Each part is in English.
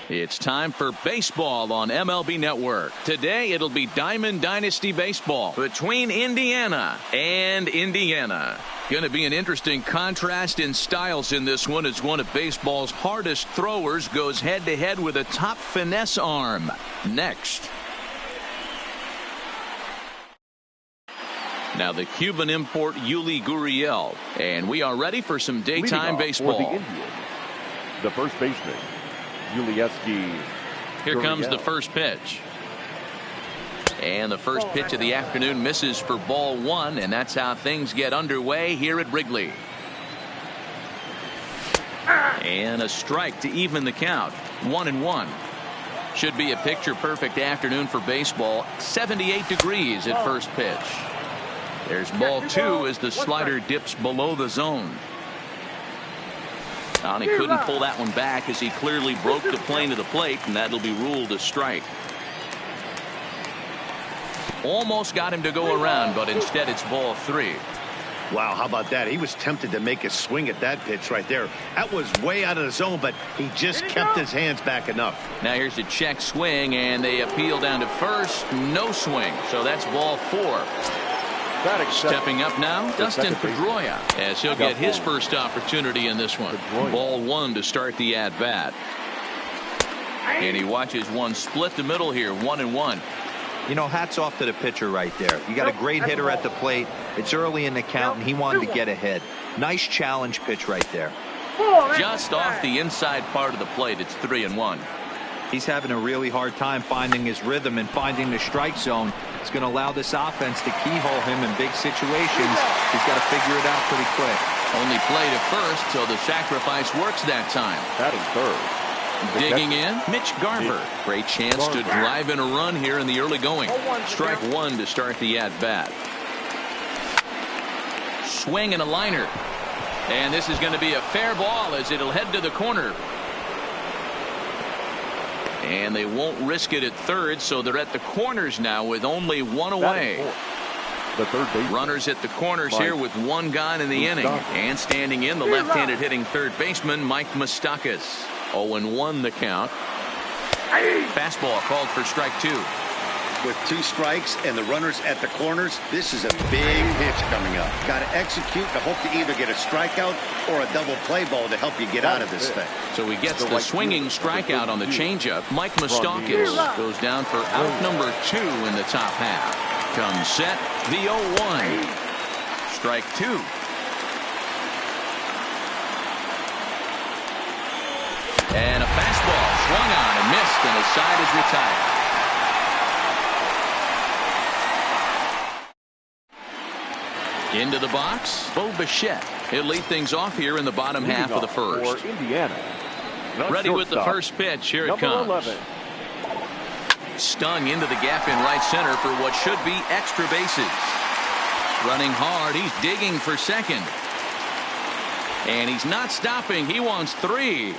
It's time for baseball on MLB Network. Today it'll be Diamond Dynasty Baseball between Indiana and Indiana. Going to be an interesting contrast in styles in this one as one of baseball's hardest throwers goes head-to-head with a top finesse arm. Next. Now the Cuban import Yuli Gurriel. And we are ready for some daytime baseball. For the Indians, the first baseman, Yuli Here comes the first pitch. And the first pitch of the afternoon misses for ball one, and that's how things get underway here at Wrigley. And a strike to even the count. 1-1. Should be a picture-perfect afternoon for baseball. 78 degrees at first pitch. There's ball two as the slider dips below the zone. And he couldn't pull that one back as he clearly broke the plane of the plate, and that'll be ruled a strike. Almost got him to go around, but instead it's ball three. Wow, how about that? He was tempted to make a swing at that pitch right there. That was way out of the zone, but he just kept his hands back enough. Now here's a check swing, and they appeal down to first. No swing, so that's ball four. Stepping up now, Dustin Pedroia, as he'll get his first opportunity in this one. Ball one to start the at-bat. And he watches one split the middle here, 1-1. You know, hats off to the pitcher right there. You got a great hitter at the plate. It's early in the count, and he wanted to get ahead. Nice challenge pitch right there. Just off the inside part of the plate, it's 3-1. He's having a really hard time finding his rhythm and finding the strike zone. It's going to allow this offense to keyhole him in big situations. He's got to figure it out pretty quick. Only play to first, so the sacrifice works that time. That is third. Digging in, Mitch Garver. Great chance to drive in a run here in the early going. Strike one to start the at-bat. Swing and a liner. And this is going to be a fair ball as it'll head to the corner. And they won't risk it at third, so they're at the corners now with only one away. The third baseman. Runners at the corners here with one gone in the inning. And standing in, the left-handed hitting third baseman, Mike Moustakas. 0-1 the count. Fastball called for strike two. With two strikes and the runners at the corners, this is a big pitch coming up. Got to execute to hope to either get a strikeout or a double play ball to help you get out of this thing. So he gets the swinging strikeout on the changeup. Mike Moustakas goes down for out number two in the top half. Comes set, the 0-1. Strike two. And a fastball swung on and missed, and his side is retired. Into the box, Bo Bichette. He'll lead things off here in the bottom half of the first. Ready with the first pitch. Here it comes. 11. Stung into the gap in right center for what should be extra bases. Running hard. He's digging for second. And he's not stopping. He wants three.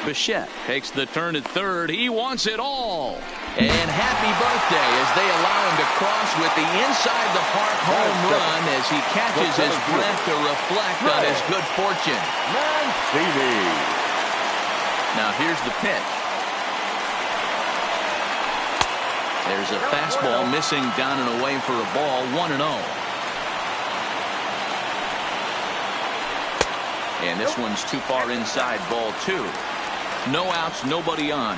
Bichette takes the turn at third. He wants it all. And happy birthday as they allow him to cross with the inside the park home run as he catches his breath to reflect on his good fortune. Now here's the pitch. There's a fastball missing down and away for a ball. 1-0. And this one's too far inside, ball two. No outs, nobody on.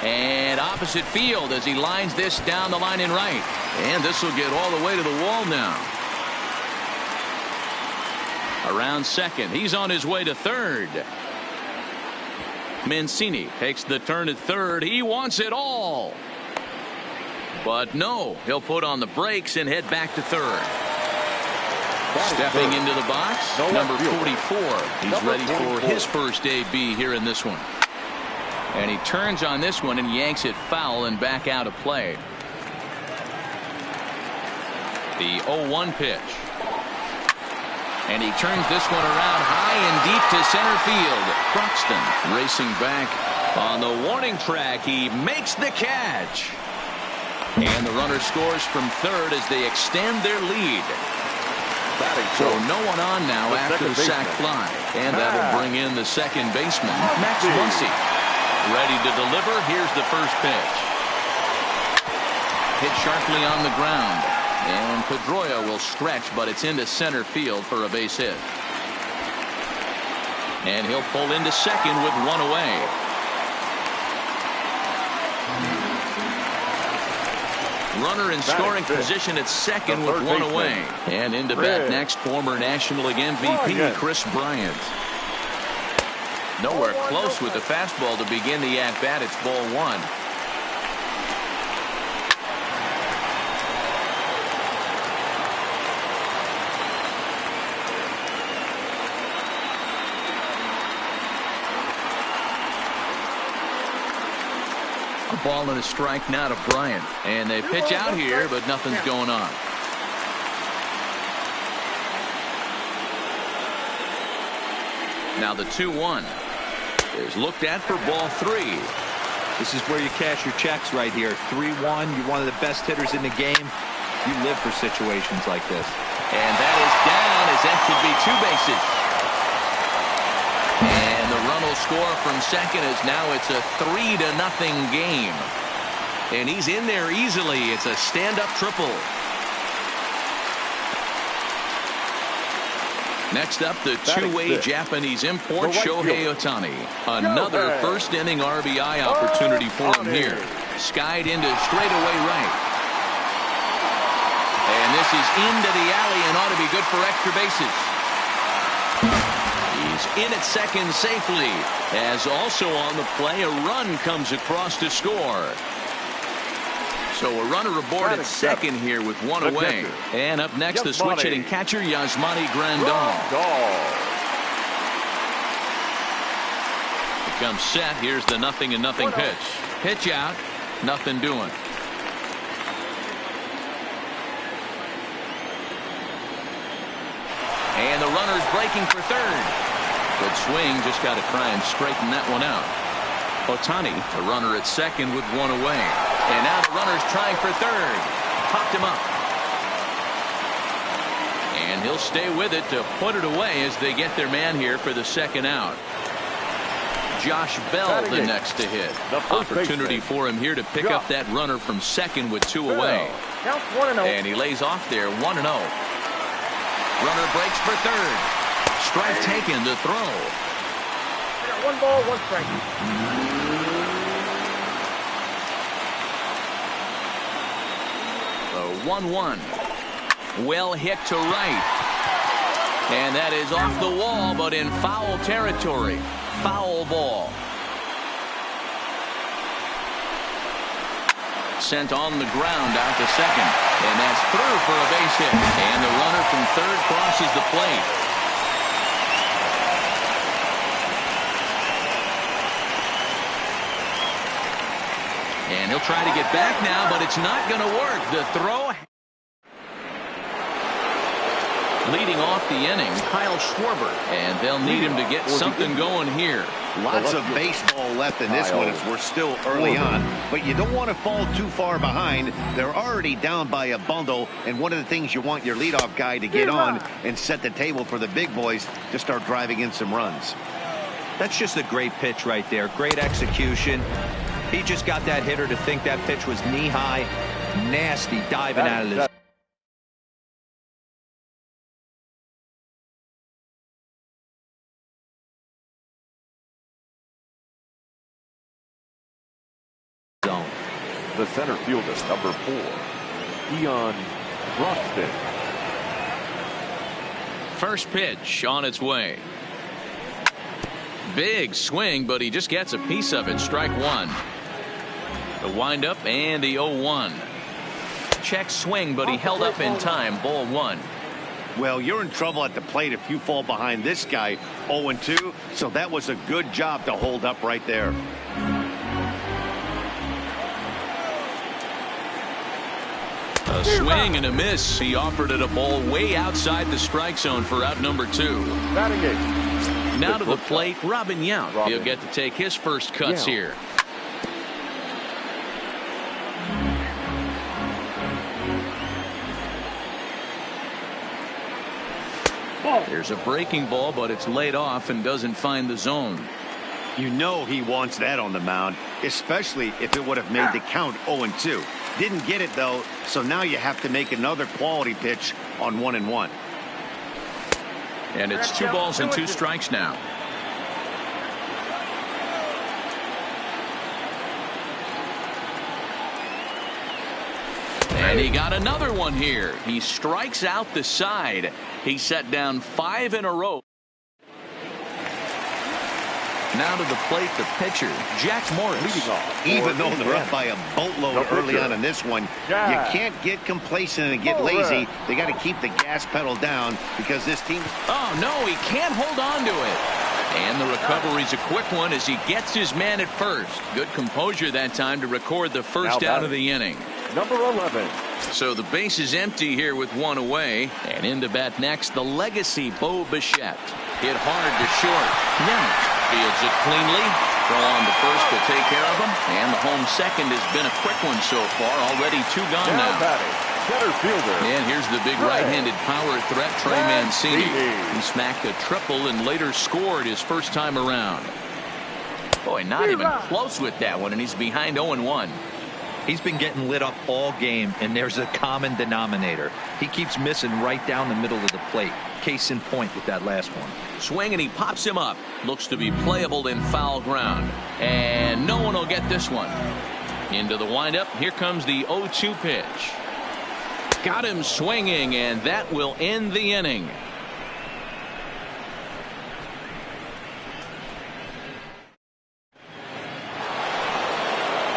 And opposite field as he lines this down the line in right. And this will get all the way to the wall now. Around second. He's on his way to third. Mancini takes the turn at third. He wants it all. But no, he'll put on the brakes and head back to third. Stepping into the box, number 44. He's ready for his first AB here in this one. And he turns on this one and yanks it foul and back out of play. The 0-1 pitch. And he turns this one around high and deep to center field. Croxton racing back on the warning track. He makes the catch. And the runner scores from third as they extend their lead. So no one on now after the sac fly. And that'll bring in the second baseman, Max Muncy. Ready to deliver. Here's the first pitch. Hit sharply on the ground. And Pedroia will stretch, but it's into center field for a base hit. And he'll pull into second with one away. Runner in scoring position at second with one away. And into bat next, former National League MVP Chris Bryant. Nowhere close with the fastball to begin the at-bat. It's ball one. A ball and a strike now to Bryant. And they pitch out here, but nothing's going on. Now the 2-1 is looked at for ball three. This is where you cash your checks right here. 3-1. You're one of the best hitters in the game. You live for situations like this. And that is down as that should be two bases. And the run will score from second as now it's a 3-0 game. And he's in there easily. It's a stand-up triple. Next up, the two-way Japanese import, Shohei Ohtani. Another first-inning RBI opportunity for him here. Skied into straightaway right. And this is into the alley and ought to be good for extra bases. He's in at second safely. As also on the play, a run comes across to score. So a runner aboard at second here with one away. And up next, the switch hitting catcher, Yasmani Grandal. Becomes set. Here's the 0-0 pitch. Pitch out. Nothing doing. And the runner's breaking for third. Good swing. Just got to try and straighten that one out. Ohtani, the runner at second with one away. And now the runner's trying for third. Popped him up. And he'll stay with it to put it away as they get their man here for the second out. Josh Bell the next to hit. Opportunity for him here to pick up that runner from second with two away. And he lays off there 1-0. Runner breaks for third. Strike taken to throw. One ball, one strike. The 1-1. Well hit to right. And that is off the wall, but in foul territory. Foul ball. Sent on the ground out to second. And that's through for a base hit. And the runner from third crosses the plate. And he'll try to get back now, but it's not going to work. The throw. Leading off the inning, Kyle Schwarber. And they'll need him to get something going here. Lots of baseball left in this one as we're still early on. But you don't want to fall too far behind. They're already down by a bundle. And one of the things you want your leadoff guy to get on and set the table for the big boys to start driving in some runs. That's just a great pitch right there. Great execution. He just got that hitter to think that pitch was knee-high. Nasty diving out of this. Zone. The center fielder, number 4, Ian Broxton. First pitch on its way. Big swing, but he just gets a piece of it. Strike one. The windup and the 0-1. Check swing, but he held up in time. Ball one. Well, you're in trouble at the plate if you fall behind this guy 0-2. So that was a good job to hold up right there. A swing and a miss. He offered it a ball way outside the strike zone for out number 2. Now to the plate, Robin Yount. He'll get to take his first cuts here. There's a breaking ball, but it's laid off and doesn't find the zone. You know he wants that on the mound, especially if it would have made the count 0-2. Didn't get it, though, so now you have to make another quality pitch on 1-1. And it's 2 balls and 2 strikes now. And he got another one here. He strikes out the side. He set down 5 in a row. Now to the plate, the pitcher, Jack Morris. Even though they're up by a boatload early on in this one, you can't get complacent and get lazy. They got to keep the gas pedal down because this team... Oh, no, he can't hold on to it. And the recovery's a quick one as he gets his man at first. Good composure that time to record the first out of the inning. Number 11. So the base is empty here with 1 away. And in to bat next, the legacy Bo Bichette. Hit hard to short. Yelich fields it cleanly. Throw on the first to take care of him. And the home second has been a quick one so far. Already 2 gone now. Center fielder. And here's the big right-handed power threat, Trey Mancini. He smacked a triple and later scored his first time around. Boy, not even close with that one, and he's behind 0-1. He's been getting lit up all game, and there's a common denominator. He keeps missing right down the middle of the plate. Case in point with that last one. Swing, and he pops him up. Looks to be playable in foul ground. And no one will get this one. Into the windup. Here comes the 0-2 pitch. Got him swinging, and that will end the inning.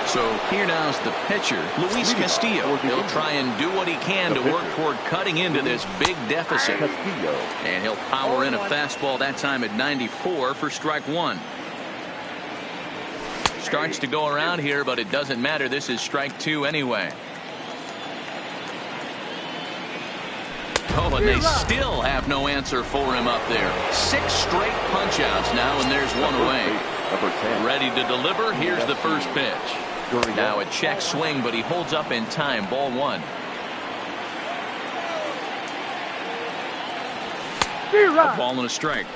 So here now's the pitcher, Luis Castillo. He'll try and do what he can to work toward cutting into this big deficit. And he'll power in a fastball that time at 94 for strike 1. Starts to go around here, but it doesn't matter. This is strike 2 anyway. Oh, and they still have no answer for him up there. 6 straight punch-outs now, and there's 1 away. Ready to deliver. Here's the first pitch. Now a check swing, but he holds up in time. Ball 1. A ball and a strike.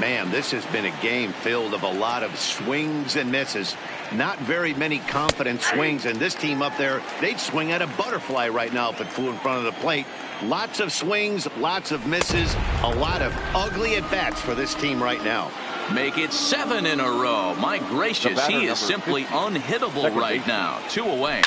Man, this has been a game filled of a lot of swings and misses. Not very many confident swings, and this team up there, they'd swing at a butterfly right now if it flew in front of the plate. Lots of swings, lots of misses, a lot of ugly at-bats for this team right now. Make it 7 in a row. My gracious, he is simply unhittable right now. 2 away.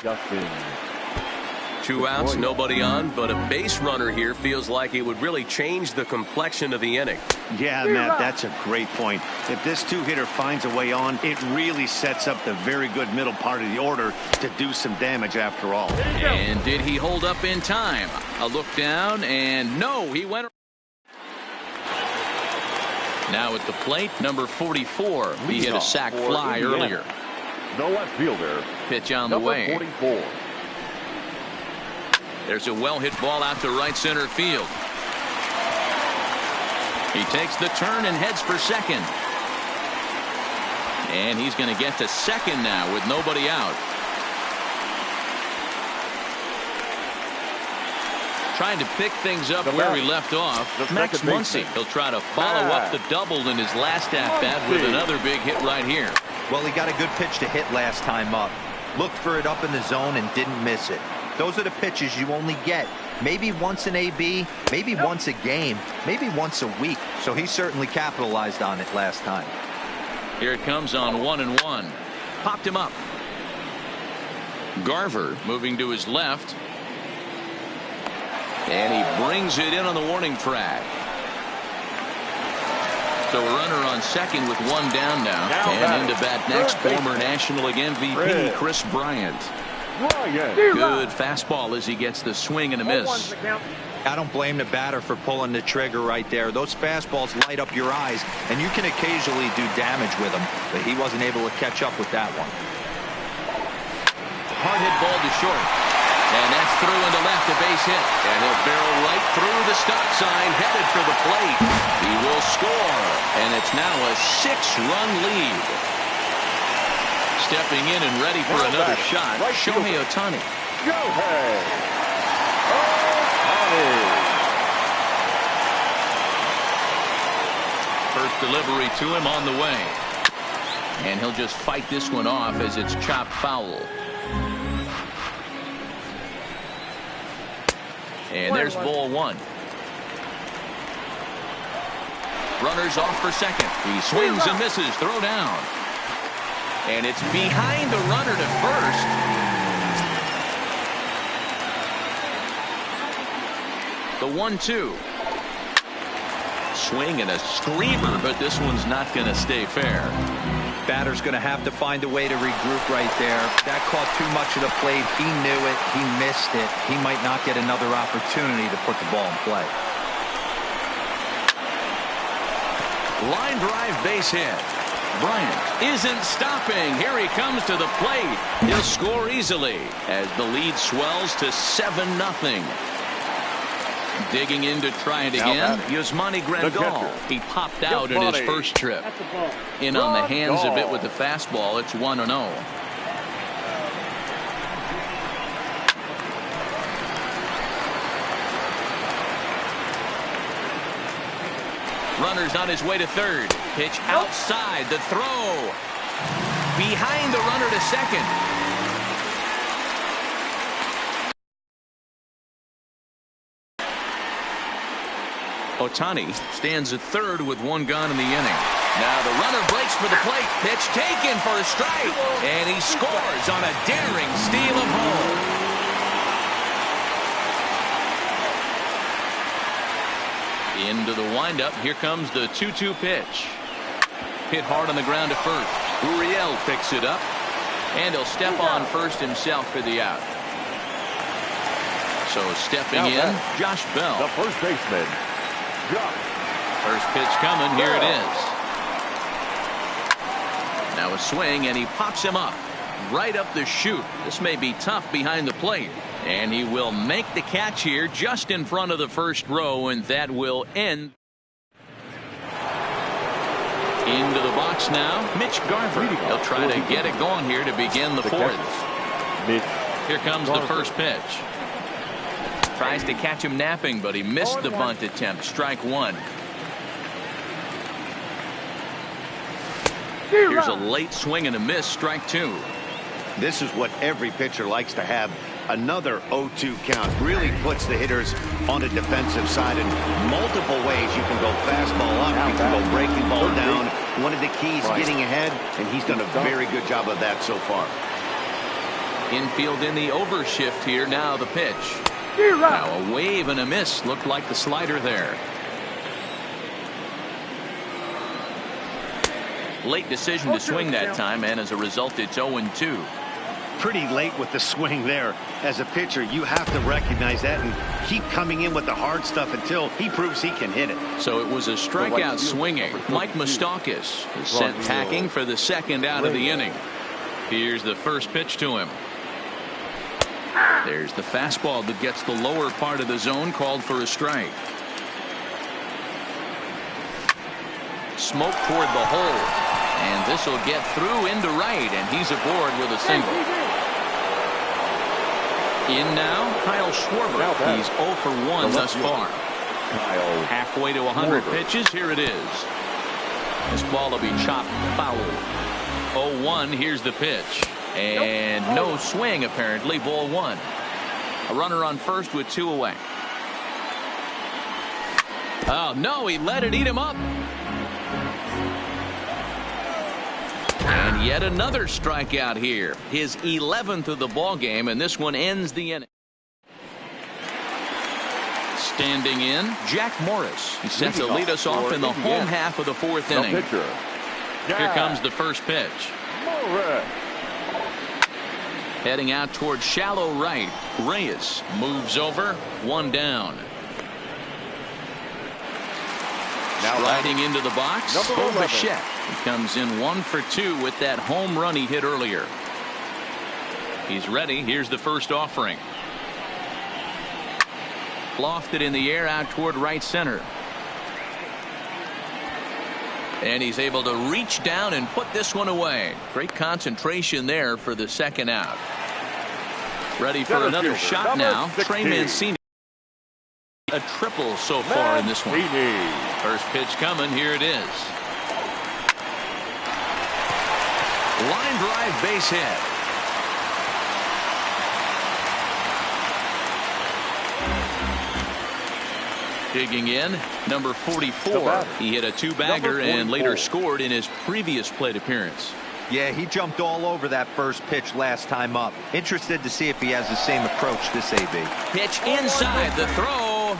2 outs, nobody on, but a base runner here feels like it would really change the complexion of the inning. Yeah, Matt, that's a great point. If this 2-hitter finds a way on, it really sets up the very good middle part of the order to do some damage after all. And did he hold up in time? A look down, and no, he went. Now at the plate, number 44. He hit a sac fly earlier. The left fielder. Pitch on the way. 44. There's a well-hit ball out to right center field. He takes the turn and heads for second. And he's going to get to second now with nobody out. Trying to pick things up where he left off. Max Muncy. He'll try to follow up the double in his last at-bat with another big hit right here. Well, he got a good pitch to hit last time up. Looked for it up in the zone and didn't miss it. Those are the pitches you only get maybe once in AB, maybe once a game, maybe once a week. So he certainly capitalized on it last time. Here it comes on 1-1. Popped him up. Garver moving to his left. And he brings it in on the warning track. So a runner on second with 1 down now. And into bat next, former National League MVP Chris Bryant. Good fastball as he gets the swing and a miss. I don't blame the batter for pulling the trigger right there. Those fastballs light up your eyes, and you can occasionally do damage with them, but he wasn't able to catch up with that one. Hard hit ball to short. And that's through into left, a base hit. And he'll barrel right through the stop sign, headed for the plate. He will score. And it's now a 6-run lead. Stepping in and ready for another shot, Shohei Ohtani. delivery to him on the way. And he'll just fight this one off as it's chopped foul. And there's ball one. Runners off for second. He swings and misses. Throw down. And it's behind the runner to first. The 1-2. Swing and a screamer, but this one's not going to stay fair. Batter's going to have to find a way to regroup right there. That caught too much of the plate. He knew it. He missed it. He might not get another opportunity to put the ball in play. Line drive base hit. Bryant isn't stopping. Here he comes to the plate. He'll score easily as the lead swells to 7-0. Digging in to try it again. Yasmani Grandal. He popped out in his first trip. In on the hands of it with the fastball. It's 1-0. Runner's on his way to third. Pitch outside. The throw. Behind the runner to second. Ohtani stands at third with one gone in the inning. Now the runner breaks for the plate. Pitch taken for a strike. And he scores on a daring steal of home. Into the windup. Here comes the 2-2 pitch. Hit hard on the ground to first. Uriel picks it up. And he'll step on first himself for the out. So stepping in, Josh Bell. The first baseman. First pitch coming. Here it is. Now a swing, and he pops him up right up the chute. This may be tough behind the plate, and he will make the catch here just in front of the first row, and that will end. Into the box now, Mitch Garver. He'll try to get it going here to begin the fourth. Here comes the first pitch. Tries to catch him napping, but he missed the bunt attempt. Strike one. Here's a late swing and a miss. Strike two. This is what every pitcher likes to have. Another 0-2 count really puts the hitters on the defensive side in multiple ways. You can go fastball up, you can go breaking ball down. One of the keys, getting ahead, and he's done a very good job of that so far. Infield in the overshift here. Now the pitch. Now a wave and a miss. Looked like the slider there. Late decision to swing that time, and as a result it's 0-2. Pretty late with the swing there. As a pitcher, you have to recognize that and keep coming in with the hard stuff until he proves he can hit it. So it was a strikeout swinging. Mike Moustakas is sent packing for the second out of the inning. Here's the first pitch to him. There's the fastball that gets the lower part of the zone, called for a strike. Smoke toward the hole, and this will get through into right, and he's aboard with a single. In now, Kyle Schwarber. He's 0 for 1 thus far. Halfway to 100 pitches. Here it is. This ball will be chopped foul. 0-1. Here's the pitch. And no swing, apparently. Ball one. A runner on first with 2 away. Oh, no, he let it eat him up. And yet another strikeout here. His 11th of the ball game, and this one ends the inning. Standing in, Jack Morris. He's set to lead us off in the home half of the fourth inning. Here comes the first pitch. Heading out towards shallow right. Reyes moves over. 1 down. Sliding into the box. Bichette. He comes in 1 for 2 with that home run he hit earlier. He's ready. Here's the first offering. Lofted in the air out toward right center. And he's able to reach down and put this one away. Great concentration there for the second out. Ready for another shot now. Trey Mancini. A triple so far in this one. First pitch coming. Here it is. Line drive base hit. Digging in, number 44. He hit a two-bagger and later scored in his previous plate appearance. Yeah, he jumped all over that first pitch last time up. Interested to see if he has the same approach this AB. Pitch inside, the throw.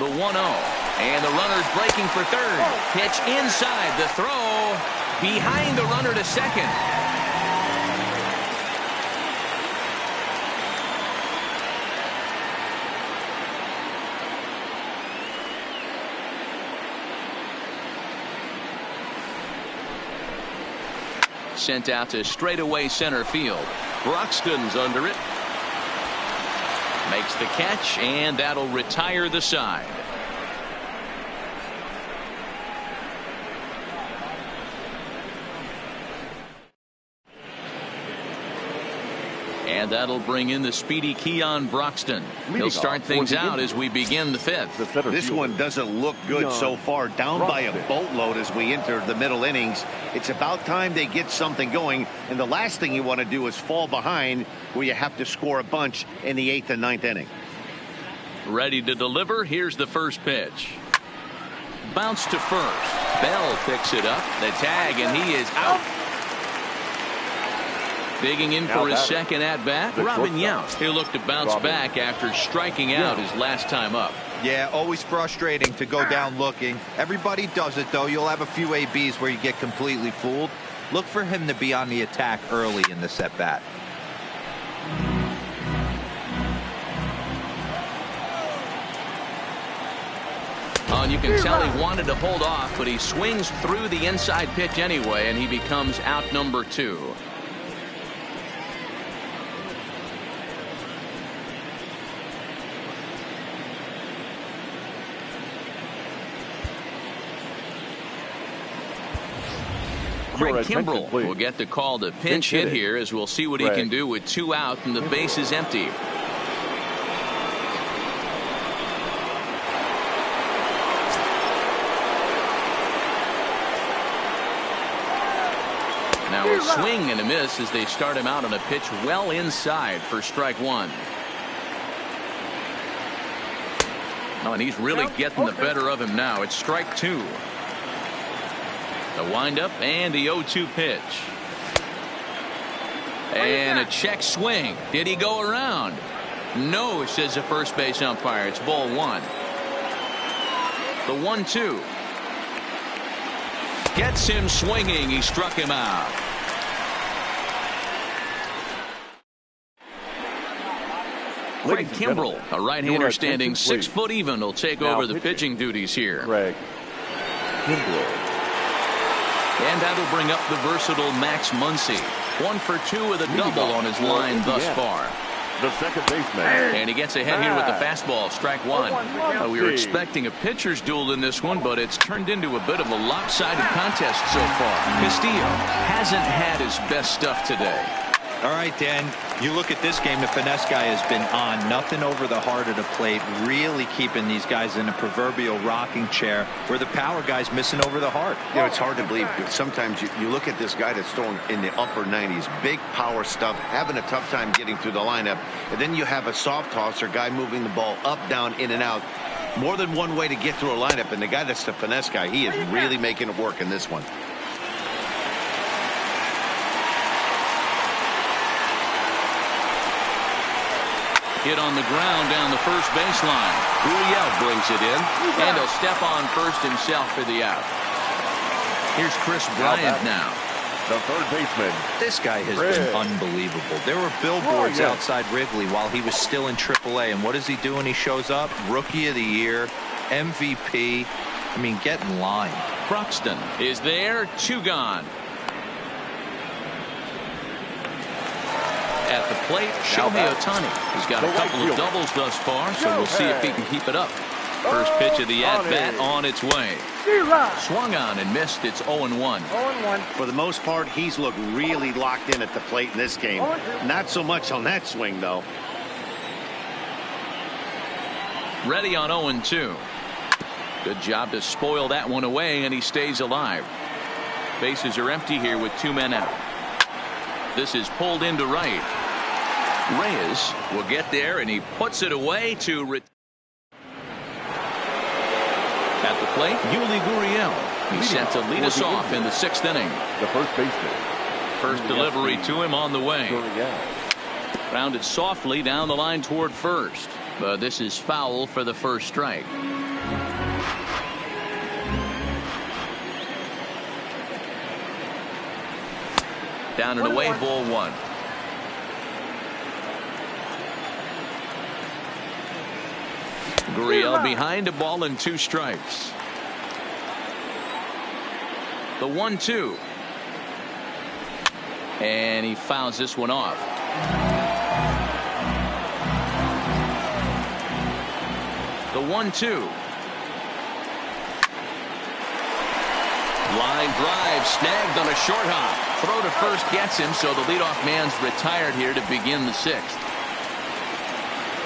The 1-0. And the runner's breaking for third. Pitch inside, the throw. Behind the runner to second. Sent out to straightaway center field. Broxton's under it. Makes the catch, and that'll retire the side. And that'll bring in the speedy Keon Broxton. He'll start things out as we begin the fifth. This one doesn't look good so far. Down by a boatload as we enter the middle innings. It's about time they get something going. And the last thing you want to do is fall behind where you have to score a bunch in the 8th and 9th inning. Ready to deliver. Here's the first pitch. Bounce to first. Bell picks it up. The tag, and he is out. Digging in for his second at-bat, Robin Yount. He'll look to bounce back after striking out his last time up. Yeah, always frustrating to go down looking. Everybody does it, though. You'll have a few ABs where you get completely fooled. Look for him to be on the attack early in this at-bat. Oh, and you can tell he wanted to hold off, but he swings through the inside pitch anyway, and he becomes out number 2. Craig Kimbrell will get the call to pinch hit here, as we'll see what he can do with 2 out and the base is empty. Now a swing and a miss as they start him out on a pitch well inside for strike 1. Oh, and he's really getting the better of him now. It's strike 2. The windup and the 0-2 pitch. And a check swing. Did he go around? No, says the first base umpire. It's ball 1. The 1-2. Gets him swinging. He struck him out. Craig Kimbrell, a right-hander standing 6 foot even, will take over the pitching duties here. Craig Kimbrell. And that'll bring up the versatile Max Muncy. 1 for 2 with a double on his line thus far. The second baseman. And he gets ahead here with the fastball, strike 1. We were expecting a pitcher's duel in this one, but it's turned into a bit of a lopsided contest so far. Castillo hasn't had his best stuff today. All right, Dan, you look at this game, the finesse guy has been on. Nothing over the heart of the plate, really keeping these guys in a proverbial rocking chair, where the power guy's missing over the heart. You know, it's hard to believe. Sometimes you look at this guy that's throwing in the upper 90s, big power stuff, having a tough time getting through the lineup, and then you have a soft tosser guy moving the ball up, down, in and out. More than one way to get through a lineup, and the guy that's the finesse guy, he is really making it work in this one. Hit on the ground down the first baseline. Gurriel brings it in, and he'll step on first himself for the out. Here's Chris Bryant now. The third baseman. This guy has been unbelievable. There were billboards outside Wrigley while he was still in AAA, and what is he doing? He shows up, Rookie of the Year, MVP. I mean, get in line. Broxton is there, 2 gone. At the plate, Shohei Ohtani. He's got a couple of doubles thus far, so we'll see if he can keep it up. First pitch of the at-bat on its way. Swung on and missed. It's 0-1. For the most part, he's looked really locked in at the plate in this game. Not so much on that swing, though. Ready on 0-2. Good job to spoil that one away, and he stays alive. Bases are empty here with 2 men out. This is pulled into right. Reyes will get there, and he puts it away to at the plate, Yuli Gurriel. He's set to lead us off in the 6th inning. The first baseman. First delivery to him on the way. Rounded softly down the line toward first. But this is foul for the first strike. Down and away, ball 1. Gurriel behind a ball and 2 strikes. The 1-2. And he fouls this one off. The 1-2. Line drive snagged on a short hop. Throw to first gets him, so the leadoff man's retired here to begin the 6th.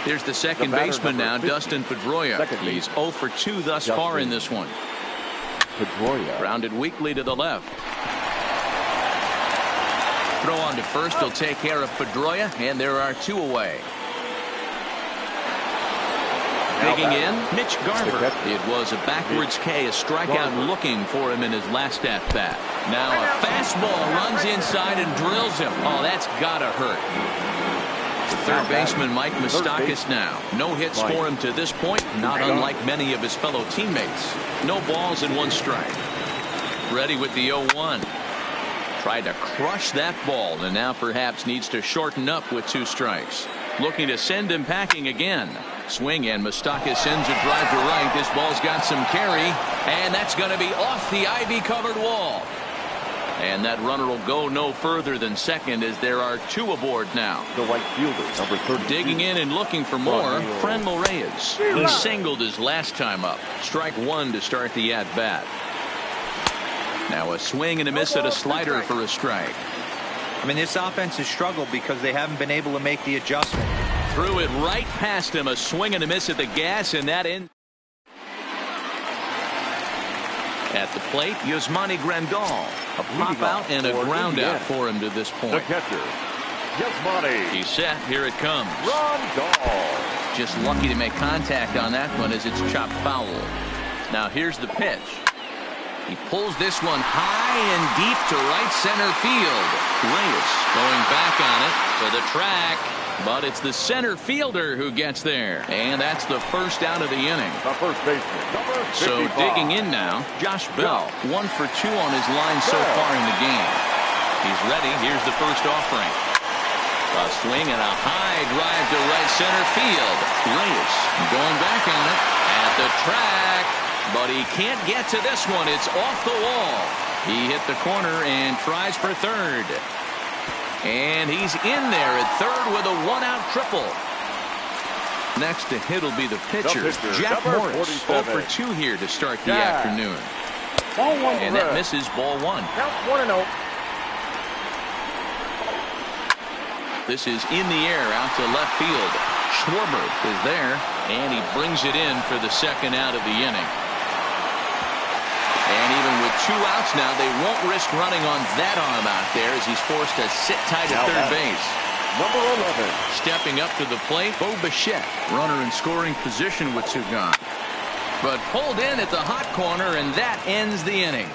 Here's the second baseman now, Dustin Pedroia. He's 0 for 2 thus far in this one. Pedroia. Grounded weakly to the left. Throw on to first will take care of Pedroia, and there are 2 away. Digging in, Mitch Garver. It was a backwards K, a strikeout looking for him in his last at bat. Now a fastball runs inside and drills him. Oh, that's gotta hurt. The third baseman, Mike Moustakas, now. No hits for him to this point, not unlike many of his fellow teammates. No balls and 1 strike. Ready with the 0-1. Tried to crush that ball, and now perhaps needs to shorten up with 2 strikes. Looking to send him packing again. Swing, and Moustakas sends a drive to right. This ball's got some carry, and that's going to be off the ivy-covered wall. And that runner will go no further than second, as there are 2 aboard now. The right fielder, number 30. Digging in and looking for more, Franmil Reyes. He singled his last time up. Strike 1 to start the at-bat. Now a swing and a miss at a slider for a strike. I mean, this offense has struggled because they haven't been able to make the adjustment. Threw it right past him. A swing and a miss at the gas, and that in. At the plate, Yasmani Grandal. A pop out and a ground out for him to this point. The catcher, Yasmani. He's set. Here it comes. Grandal. Just lucky to make contact on that one as it's chopped foul. Now here's the pitch. He pulls this one high and deep to right center field. Reyes going back on it to the track, but it's the center fielder who gets there, and that's the first out of the inning. The first baseman, number 55. So digging in now, Josh Bell, 1 for 2 on his line so far in the game. He's ready. Here's the first offering. A swing and a high drive to right center field. Reyes going back on it at the track. But he can't get to this one. It's off the wall. He hit the corner and tries for third. And he's in there at third with a 1-out triple. Next to hit will be the pitcher, Jack Morris. 0 for 2 here to start the afternoon. Ball 1. And that misses ball 1. Count 1-0. This is in the air out to left field. Schwarber is there, and he brings it in for the second out of the inning. And even with 2 outs now, they won't risk running on that arm out there as he's forced to sit tight at third base. Number 11. Stepping up to the plate, Bo Bichette. Runner in scoring position with 2 gone. But pulled in at the hot corner, and that ends the inning.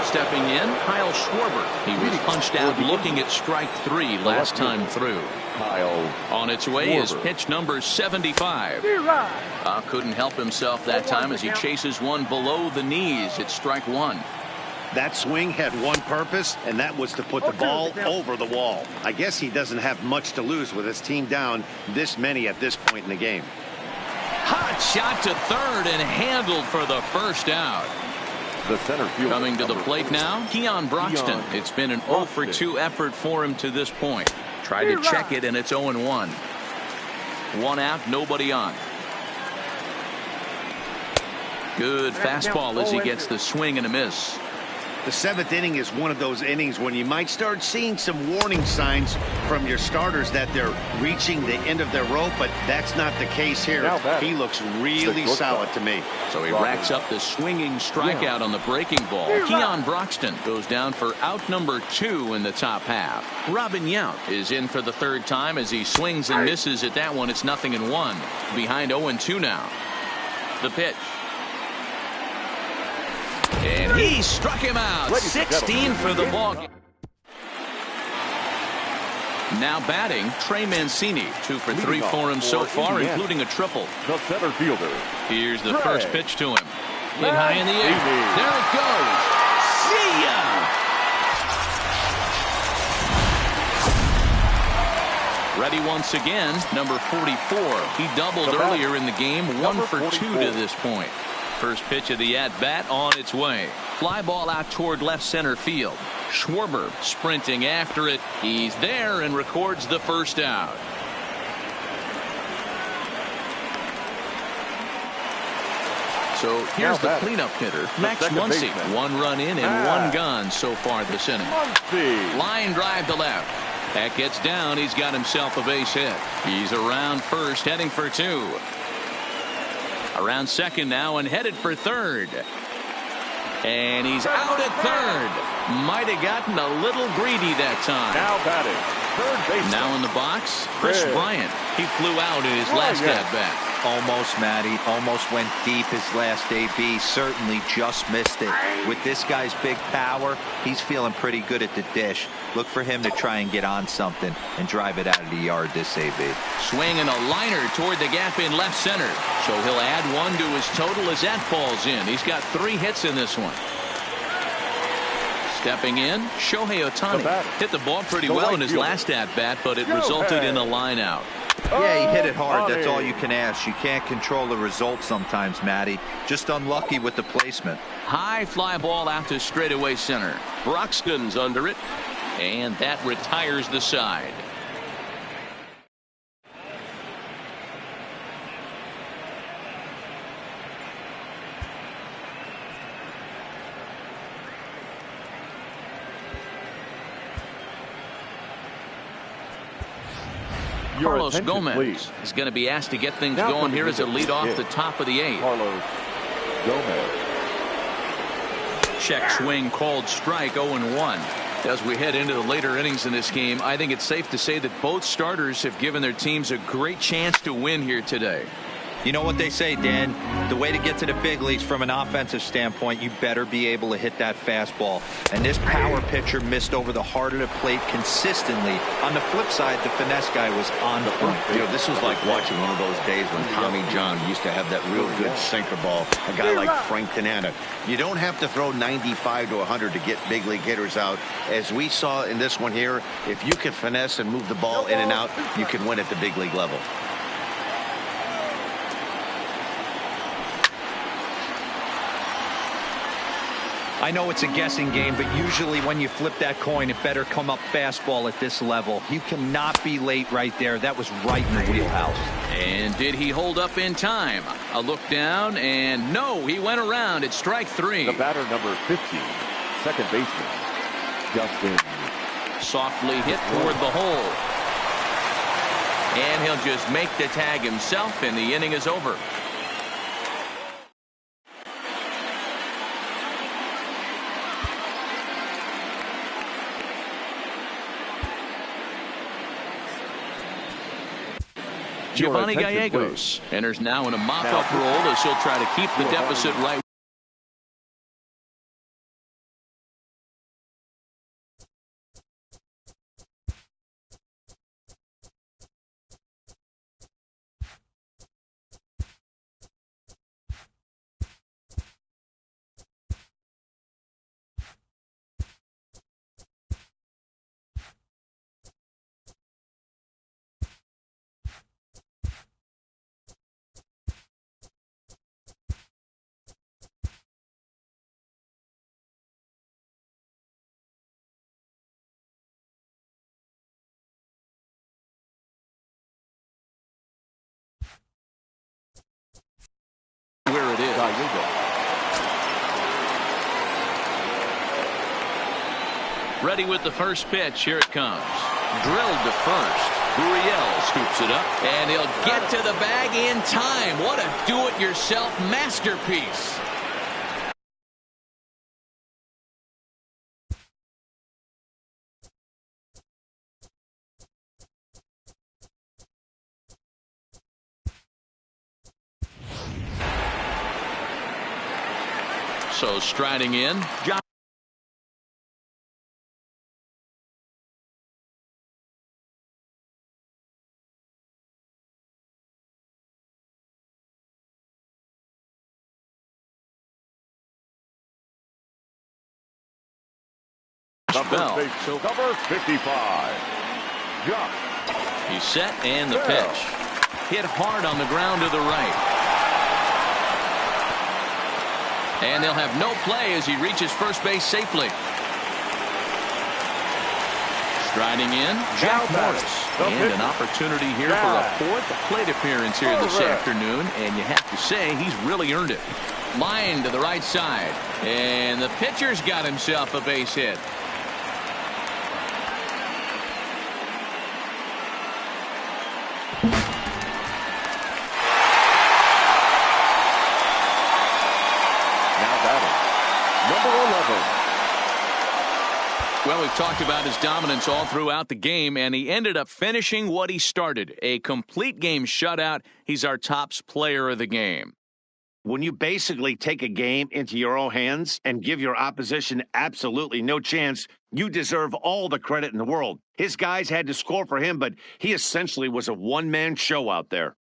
Stepping in, Kyle Schwarber. He was punched out looking at strike 3 last time through. Kyle On its way is pitch number 75. Couldn't help himself that time as he chases one below the knees. It's strike 1. That swing had one purpose, and that was to put the ball over the wall. I guess he doesn't have much to lose with his team down this many at this point in the game. Hot shot to third and handled for the first out. The center fielder. Coming to the plate now, Keon Broxton. It's been an 0 for 2 effort for him to this point. Tried to check it, and it's 0-1. 1 out, nobody on. Good fastball as he gets the swing and a miss. The 7th inning is one of those innings when you might start seeing some warning signs from your starters that they're reaching the end of their rope, but that's not the case here. He looks really solid to me. So he racks up the swinging strikeout on the breaking ball. Keon Broxton goes down for out number 2 in the top half. Robin Yount is in for the 3rd time as he swings and misses at that one. It's 0-1. Behind 0-2 now. The pitch. And he struck him out. 16 for the ball. Now batting, Trey Mancini. 2 for 3 for him so far, including a triple. The center fielder. Here's the first pitch to him. Hit high in the air. There it goes. See ya! Ready once again, number 44. He doubled earlier in the game. 1 for 2 to this point. First pitch of the at-bat on its way. Fly ball out toward left center field. Schwarber sprinting after it. He's there and records the first out. So here's the cleanup hitter, Max Muncy. 1 run in and 1 gone so far this inning. Line drive to left. That gets down. He's got himself a base hit. He's around first, heading for 2. Around second now and headed for 3rd. And he's out at 3rd. Might have gotten a little greedy that time. Now batting, 3rd base. Now in the box, Chris Bryant. He flew out in his last at-bat. Almost, Matty. Almost went deep his last AB. Certainly just missed it. With this guy's big power, he's feeling pretty good at the dish. Look for him to try and get on something and drive it out of the yard this AB. Swinging a liner toward the gap in left center. So he'll add 1 to his total as that falls in. He's got 3 hits in this one. Stepping in, Shohei Ohtani hit the ball pretty well in his last at-bat, but it resulted in a line out. Yeah, he hit it hard. That's all you can ask. You can't control the result sometimes, Matty. Just unlucky with the placement. High fly ball out to straightaway center. Broxton's under it, and that retires the side. Carlos Gomez is going to be asked to get things going here as a lead off the top of the 8th. Carlos Gomez. Check swing called strike. 0-1. As we head into the later innings in this game, I think it's safe to say that both starters have given their teams a great chance to win here today. You know what they say, Dan? The way to get to the big leagues from an offensive standpoint, you better be able to hit that fastball. And this power pitcher missed over the heart of the plate consistently. On the flip side, the finesse guy was on the point. You know, this was like watching one of those days when Tommy John used to have that real good sinker ball. A guy like Frank Tanana. You don't have to throw 95 to 100 to get big league hitters out. As we saw in this one here, if you can finesse and move the ball in and out, you can win at the big league level. I know it's a guessing game, but usually when you flip that coin, it better come up fastball at this level. You cannot be late right there. That was right in the wheelhouse. And did he hold up in time? A look down, and no, he went around. It's strike 3. The batter, number 50, second baseman, Justin. Softly hit toward the hole. And he'll just make the tag himself, and the inning is over. Giovanni Gallegos enters now in a mop-up role as he'll try to keep the deficit right. Where it is. Ready with the first pitch. Here it comes. Drilled to first. Gurriel scoops it up, and he'll get to the bag in time. What a do-it-yourself masterpiece. So striding in, John. Number 55. Josh. He's set and the pitch. Hit hard on the ground to the right. And they'll have no play as he reaches first base safely. Striding in, Jack Morris. And an opportunity here for a fourth plate appearance here this afternoon. And you have to say he's really earned it. Line to the right side. And the pitcher's got himself a base hit. Well, we've talked about his dominance all throughout the game, and he ended up finishing what he started. A complete game shutout. He's our top player of the game. When you basically take a game into your own hands and give your opposition absolutely no chance, you deserve all the credit in the world. His guys had to score for him, but he essentially was a one-man show out there.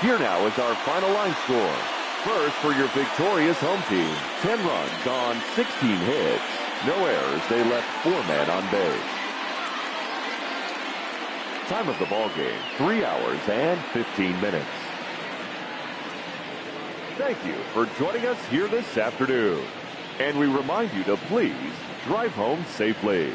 Here now is our final line score. First, for your victorious home team, 10 runs on 16 hits. No errors. They left 4 men on base. Time of the ball game, 3 hours and 15 minutes. Thank you for joining us here this afternoon. And we remind you to please drive home safely.